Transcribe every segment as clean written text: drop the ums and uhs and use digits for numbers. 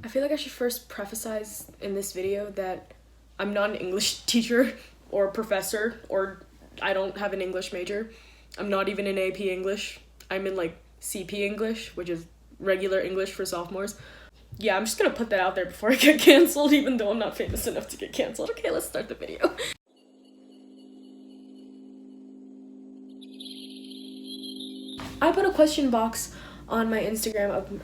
I feel like I should first preface in this video that I'm not an English teacher or professor, or I don't have an English major. I'm not even in AP English. I'm in like CP English, which is regular English for sophomores. Yeah, I'm just gonna put that out there before I get canceled, even though I'm not famous enough to get canceled. Okay, let's start the video. I put a question box on my Instagram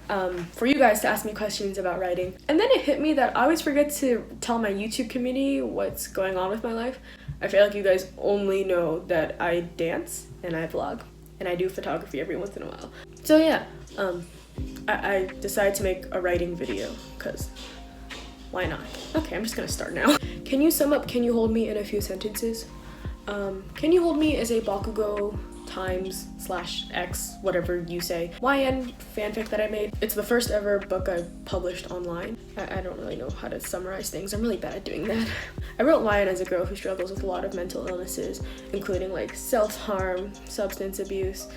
for you guys to ask me questions about writing. And then it hit me that I always forget to tell my YouTube community what's going on with my life. I feel like you guys only know that I dance and I vlog and I do photography every once in a while. So yeah, I decided to make a writing video because why not? Okay, I'm just gonna start now. Can you sum up Can You Hold Me in a few sentences? Can You Hold Me is a Bakugo times / X, whatever you say, YN fanfic that I made. It's the first ever book I published online. I don't really know how to summarize things. I'm really bad at doing that. I wrote YN as a girl who struggles with a lot of mental illnesses, including like self-harm, substance abuse,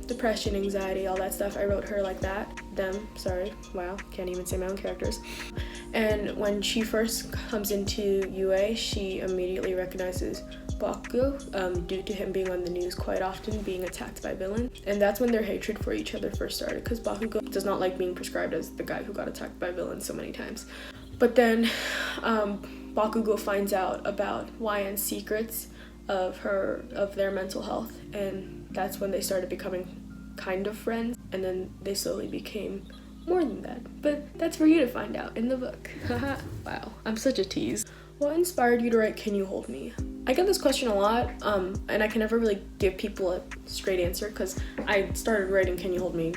depression, anxiety, all that stuff. I wrote her like that. Them, sorry, wow, can't even say my own characters. And when she first comes into UA, she immediately recognizes Bakugo due to him being on the news quite often, being attacked by villains. And that's when their hatred for each other first started, because Bakugo does not like being prescribed as the guy who got attacked by villains so many times. But then Bakugo finds out about YN's secrets of their mental health, and that's when they started becoming kind of friends, and then they slowly became more than that. But that's for you to find out in the book. Haha. Wow, I'm such a tease. What inspired you to write Can You Hold Me? I get this question a lot, and I can never really give people a straight answer because I started writing Can You Hold Me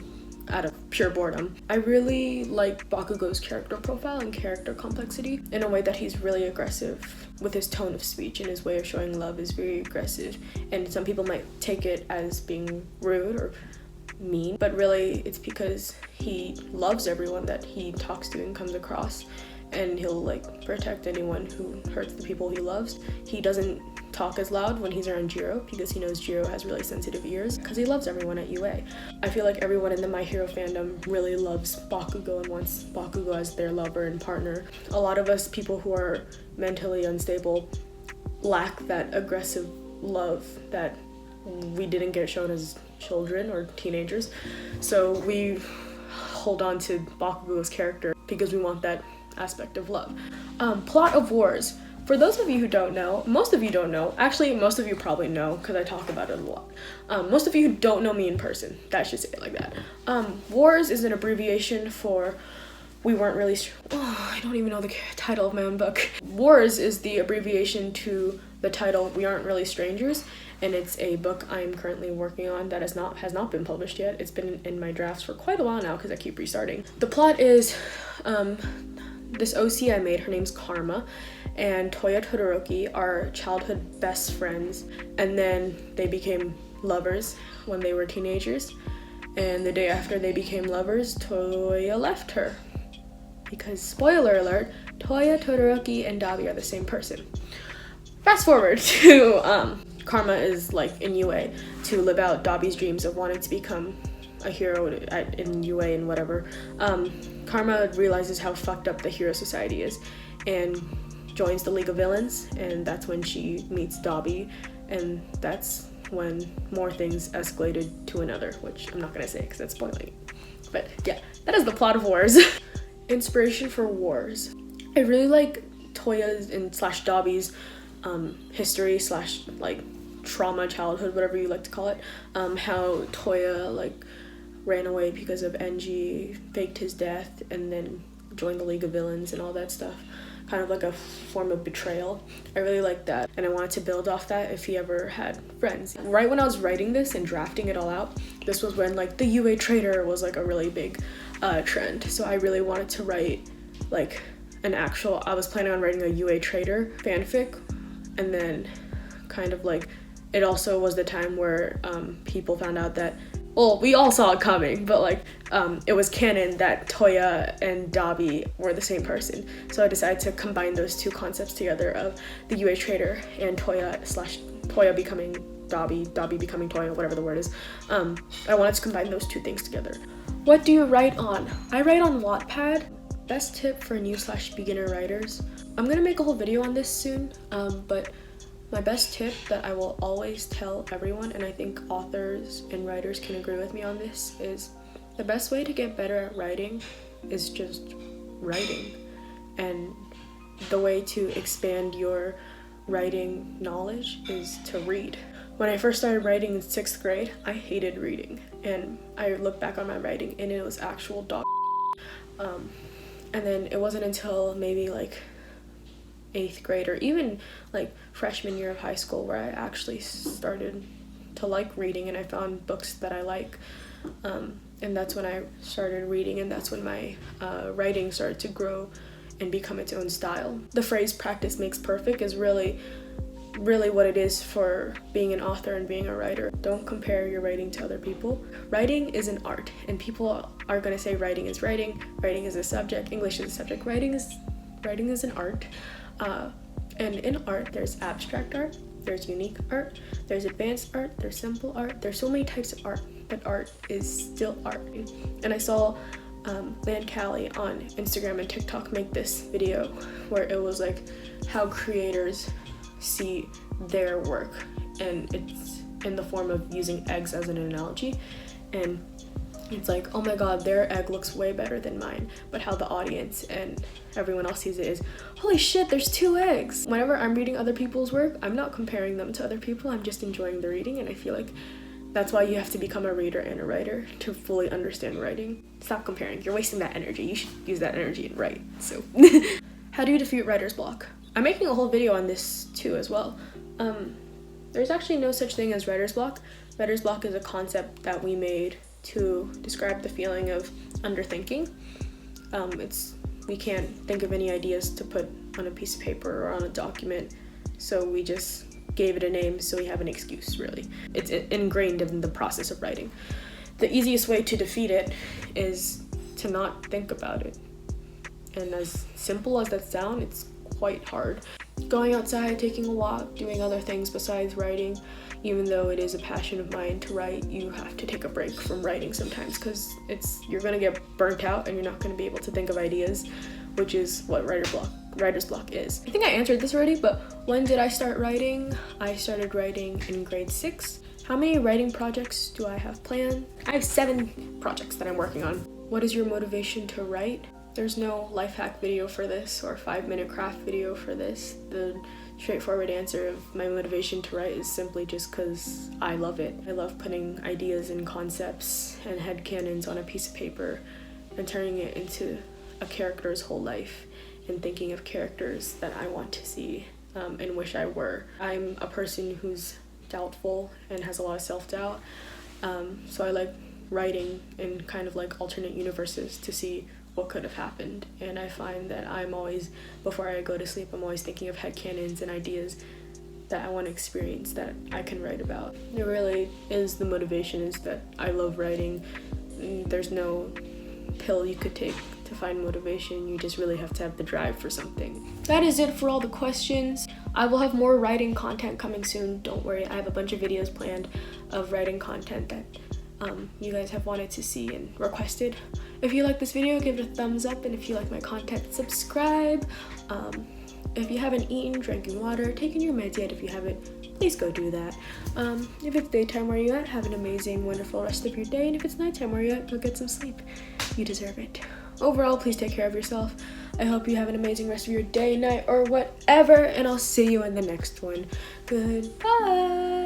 out of pure boredom. I really like Bakugo's character profile and character complexity in a way that he's really aggressive with his tone of speech, and his way of showing love is very aggressive. And some people might take it as being rude or mean, but really it's because he loves everyone that he talks to and comes across, and he'll like protect anyone who hurts the people he loves. He doesn't talk as loud when he's around Jiro because he knows Jiro has really sensitive ears, because he loves everyone at UA. I feel like everyone in the My Hero fandom really loves Bakugo and wants Bakugo as their lover and partner. A lot of us people who are mentally unstable lack that aggressive love that we didn't get shown as children or teenagers. So we hold on to Bakugo's character because we want that aspect of love. Plot of Wars. For those of you who don't know, most of you don't know, actually most of you probably know because I talk about it a lot. Most of you who don't know me in person, that should say it like that. Wars is an abbreviation for We Weren't Really I don't even know the title of my own book. Wars is the abbreviation to the title We Aren't Really Strangers, and it's a book I'm currently working on that has not been published yet. It's been in my drafts for quite a while now because I keep restarting. The plot is this OC I made, her name's Karma, and Toya Todoroki are childhood best friends, and then they became lovers when they were teenagers, and the day after they became lovers, Toya left her. Because, spoiler alert, Toya, Todoroki, and Dabi are the same person. Fast forward to Karma is like in UA to live out Dabi's dreams of wanting to become a hero in UA and whatever. Karma realizes how fucked up the hero society is and joins the League of Villains, and that's when she meets Dabi, and that's when more things escalated to another, which I'm not gonna say because that's spoiling it. But yeah, that is the plot of Wars. Inspiration for Wars. I really like Toya's and / Dabi's history / like trauma, childhood, whatever you like to call it. How Toya like ran away because of Enji, faked his death, and then joined the League of Villains and all that stuff. Kind of like a form of betrayal. I really like that, and I wanted to build off that if he ever had friends. Right when I was writing this and drafting it all out, this was when like the UA traitor was like a really big trend. So I really wanted to write like I was planning on writing a UA traitor fanfic, and then kind of like it also was the time where people found out that, well, we all saw it coming, but like it was canon that Toya and Dabi were the same person. So I decided to combine those two concepts together of the UA traitor and Toya becoming Dabi, Dabi becoming Toya, whatever the word is. I wanted to combine those two things together. What do you write on? I write on Wattpad. Best tip for new/beginner writers. I'm gonna make a whole video on this soon, but my best tip that I will always tell everyone, and I think authors and writers can agree with me on this, is the best way to get better at writing is just writing. And the way to expand your writing knowledge is to read. When I first started writing in 6th grade, I hated reading, and I look back on my writing and it was actual dog. And then it wasn't until maybe like 8th grade or even like freshman year of high school where I actually started to like reading, and I found books that I like. And that's when I started reading, and that's when my writing started to grow and become its own style. The phrase practice makes perfect is really what it is for being an author and being a writer. Don't compare your writing to other people. Writing is an art, and people are going to say writing is a subject, English is a subject. Writing is an art. And in art, there's abstract art, there's unique art, there's advanced art, there's simple art. There's so many types of art, but art is still art. And I saw Land Callie on Instagram and TikTok make this video where it was like how creators see their work, and it's in the form of using eggs as an analogy. And it's like, oh my god, their egg looks way better than mine, but how the audience and everyone else sees it is, holy shit, there's 2 eggs. Whenever I'm reading other people's work, I'm not comparing them to other people, I'm just enjoying the reading. And I feel like that's why you have to become a reader and a writer to fully understand writing. Stop comparing, you're wasting that energy. You should use that energy and write. So how do you defeat writer's block? I'm making a whole video on this too as well. There's actually no such thing as writer's block. Writer's block is a concept that we made to describe the feeling of underthinking. We can't think of any ideas to put on a piece of paper or on a document, so we just gave it a name so we have an excuse, really. It's ingrained in the process of writing. The easiest way to defeat it is to not think about it. And as simple as that sounds, it's quite hard. Going outside, taking a walk, doing other things besides writing. Even though it is a passion of mine to write, you have to take a break from writing sometimes, because you're gonna get burnt out and you're not gonna be able to think of ideas, which is what writer's block is. I think I answered this already, but when did I start writing? I started writing in grade 6. How many writing projects do I have planned? I have 7 projects that I'm working on. What is your motivation to write? There's no life hack video for this or 5-minute craft video for this. The straightforward answer of my motivation to write is simply just because I love it. I love putting ideas and concepts and headcanons on a piece of paper and turning it into a character's whole life and thinking of characters that I want to see and wish I were. I'm a person who's doubtful and has a lot of self-doubt, so I like writing in kind of like alternate universes to see what could have happened. And I find that I'm always, before I go to sleep, I'm always thinking of headcanons and ideas that I want to experience that I can write about. It really is, the motivation is that I love writing. There's no pill you could take to find motivation. You just really have to have the drive for something. That is it for all the questions. I will have more writing content coming soon. Don't worry, I have a bunch of videos planned of writing content that you guys have wanted to see and requested. If you like this video, give it a thumbs up, and if you like my content, subscribe. If you haven't eaten, drinking water, taken your meds yet, if you haven't, please go do that. If it's daytime where you're at, have an amazing, wonderful rest of your day, and if it's nighttime where you're at, go get some sleep. You deserve it. Overall, please take care of yourself. I hope you have an amazing rest of your day, night, or whatever, and I'll see you in the next one. Goodbye!